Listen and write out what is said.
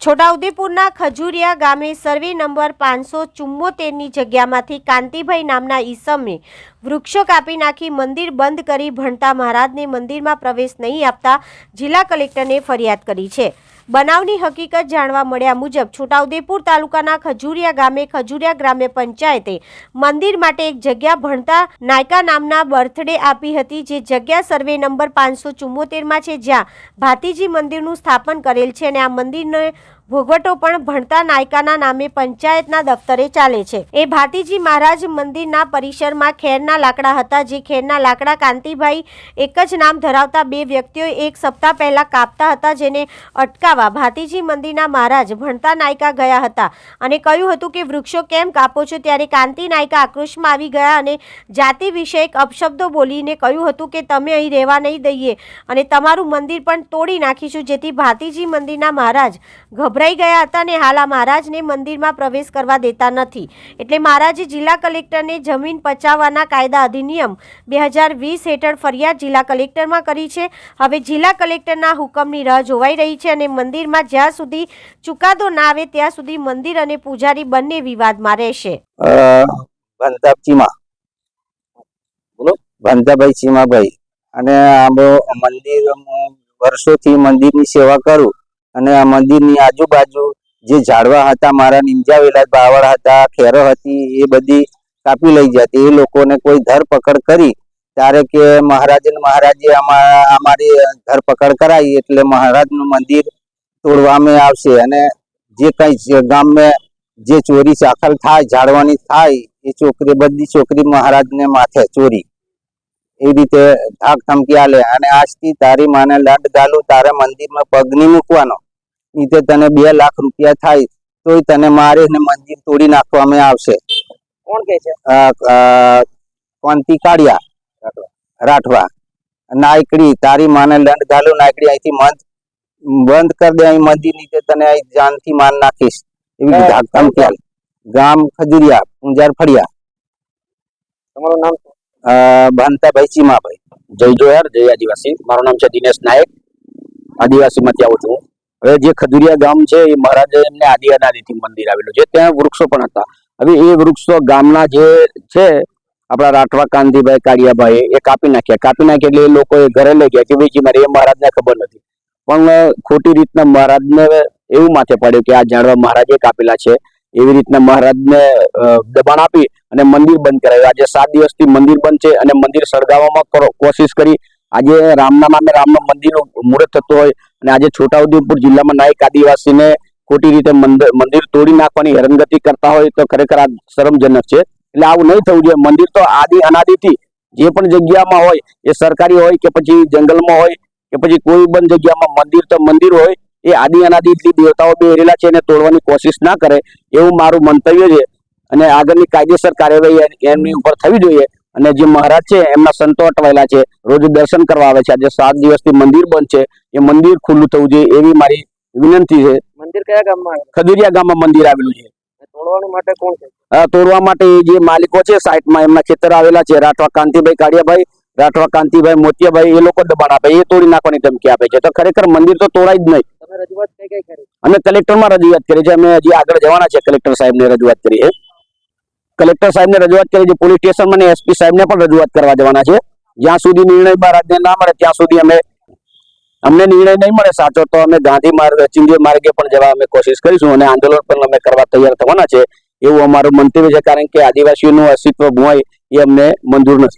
છોટાઉદેપુરના ખજુરિયા ગામે survey number 574ની જગ્યામાંથી Kantibhai નામના ઈસમે વૃક્ષો કાપી નાખી મંદિર બંધ કરી ભણતા મહારાજને મંદિરમાં પ્રવેશ નહીં આપતા જિલ્લા કલેક્ટરને ફરિયાદ કરી છે। બનાવની હકીકત જાણવા મળ્યા મુજબ છોટાઉદેપુર તાલુકાના ખજુરિયા ગામે ખજુરિયા ગ્રામ્ય પંચાયતે મંદિર માટે એક જગ્યા ભણતા નાયકા નામના બર્થડે આપી હતી, જે જગ્યા સર્વે નંબર 574માં છે, જ્યાં ભાતીજી મંદિરનું સ્થાપન કરેલ છે અને આ મંદિરને ભોગવટો પણ ભણતા નાયકાના નામે પંચાયતના દફતરે ચાલે છે। એ ભાતીજી મહારાજ મંદિરના પરિસરમાં ખેરના લાકડા હતા, જે ખેરના લાકડા કાંતિભાઈ એક જ નામ ધરાવતા બે વ્યક્તિઓ એક સપ્તાહ પહેલા કાપતા હતા, જેને અટકાવવા ભાતીજી મંદિરના મહારાજ ભણતા નાયકા ગયા હતા અને કહ્યું હતું કે વૃક્ષો કેમ કાપો છો। ત્યારે કાંતિ નાયકા આક્રોશમાં આવી ગયા અને જાતિ વિષયક અપશબ્દો બોલીને કહ્યું હતું કે તમે અહીં રહેવા નહીં દઈએ અને તમારું મંદિર પણ તોડી નાખીશું, જેથી ભાતીજી મંદિરના મહારાજ ગભરાઈ ગયા હતા અને હાલ આ મહારાજને મંદિરમાં પ્રવેશ કરવા દેતા નથી। એટલે મહારાજે જિલ્લા કલેક્ટરને જમીન પચાવવાના કાયદા અધિનિયમ 2020 હેઠળ ફરિયાદ જિલ્લા કલેક્ટરમાં કરી છે। હવે જિલ્લા કલેક્ટરના હુકમની રાહ જોવાઈ રહી છે અને મંદિરમાં જ્યાં સુધી ચુકાદો ના આવે ત્યાં સુધી મંદિર અને પૂજારી બંને વિવાદમાં રહેશે। ભંતાભાઈ ચીમાભાઈ અને મંદિર વર્ષોથી મંદિરની સેવા કરું અને આ મંદિરની આજુબાજુ જે ઝાડવા હતા, મારા નિંજાવેલા બાવળ હતા, ખેરો હતી, એ બધી કાપી લઈ જતી। એ લોકોને કોઈ ધરપકડ કરી ત્યારે કે મહારાજે અમારી ધરપકડ કરાવી એટલે મહારાજનું મંદિર તોડવામાં આવશે અને જે કઈ ગામમાં જે ચોરી ચાખલ થાય, ઝાડવાની થાય, એ બધી છોકરી મહારાજને માથે ચોરી એ રીતે ધાક ધમકી આલે અને આજથી તારી માને દંડ ગાલું, તારે મંદિરમાં પગ નહીં મૂકવાનો, નીચે તને 2 લાખ રૂપિયા થાય તોય તને મારે ને મંદિર તોડી નાખવામાં આવશે। કોણ કહે છે? કોંતી કાળિયા રાઠવા નાયકડી, તારી માને દંડ ગાલું, નાયકડી અહીંથી બંધ કરી દે, અહીં મંદિર નીચે તને જાનથી માર નાખીશ એવી ધાક ધમકી આલે। ગામ ખજુરિયા, પૂંજાર ફળિયા। તમારું નામ? ભંતાભાઈ ચીમાભાઈ। જય જોહાર, જય આદિવાસી। મારું નામ છે દિનેશ નાયક, આદિવાસીમાંથી આવું છું। હવે જે ખજુરિયા ગામ છે એ મહારાજ એમને આદિ અનાદિથી મંદિર આવેલું છે, ત્યાં વૃક્ષો પણ હતા। હવે એ વૃક્ષો ગામના જે છે આપણા રાઠવા કાંતિભાઈ કાળિયાભાઈ એ કાપી નાખ્યા એટલે એ લોકો ઘરે લઈ ગયા કે ભાઈ મારે એ મહારાજને ખબર નથી, પણ ખોટી રીતના મહારાજને એવું માથે પડ્યું કે આ ઝાડવા મહારાજે કાપેલા છે, એવી રીતના મહારાજને દબાણ આપી અને મંદિર બંધ કરાવ્યું। આજે 7 દિવસથી મંદિર બંધ છે અને મંદિર સળગાવવામાં કોશિશ કરી। આજે રામના નામે રામનું મંદિરનું મુહૂર્ત થતું હોય અને આજે છોટાઉદેપુર જિલ્લામાં નાયક આદિવાસીને ખોટી રીતે મંદિર તોડી નાખવાની હેરાનગતિ કરતા હોય તો ખરેખર આ શરમજનક છે। એટલે આવું નહીં થવું જોઈએ। મંદિર તો આદિ અનાદિથી જે પણ જગ્યામાં હોય, એ સરકારી હોય કે પછી જંગલમાં હોય કે પછી કોઈ પણ જગ્યામાં મંદિર તો મંદિર હોય, એ આદિ અનાદિથી દેવતાઓ બેરેલા છે એને તોડવાની કોશિશ ના કરે એવું મારું મંતવ્ય છે અને આગળની કાયદેસર કાર્યવાહી એમની ઉપર થવી જોઈએ। અને જે મહારાજ છે એમના સંતો અટવાયેલા છે, રોજ દર્શન કરવા આવે છે, આજે 7 દિવસથી મંદિર બંધ છે, એ મંદિર ખુલ્લું થવું જોઈએ એવી મારી વિનંતી છે। મંદિર કયા ગામમાં? ખજુરિયા ગામમાં મંદિર આવેલું છે। તોડવા માટે કોણ છે? તોડવા માટે જે માલિકો છે સાઈડમાં એમના ખેતર આવેલા છે, રાઠવા કાંતિભાઈ કાળિયાભાઈ, રાઠવા કાંતિભાઈ મોતિયાભાઈ, એ લોકો દબાણ આપે, એ તોડી નાખવાની ધમકી આપે છે। તો ખરેખર મંદિર તો તોડાય જ નહીં। તમે રજૂઆત કઈ કરી? અમે કલેક્ટરમાં રજૂઆત કરી છે, અમે હજી આગળ જવાના છે, કલેક્ટર સાહેબને રજૂઆત કરી છે, કલેક્ટર સાહેબને રજૂઆત કરી છે, પોલીસ સ્ટેશનમાં અને એસપી સાહેબને પણ રજૂઆત કરવા જવાના છે। જ્યાં સુધી નિર્ણય મહારાજને ના મળે ત્યાં સુધી અમને નિર્ણય નહીં મળે સાચો તો અમે ગાંધી માર્ગ, ચિંધ્ય માર્ગે પણ જવા અમે કોશિશ કરીશું અને આંદોલન પણ અમે કરવા તૈયાર થવાના છે એવું અમારું મંતવ્ય છે, કારણ કે આદિવાસીઓનું અસ્તિત્વ ભૂવાય એ અમને મંજૂર નથી।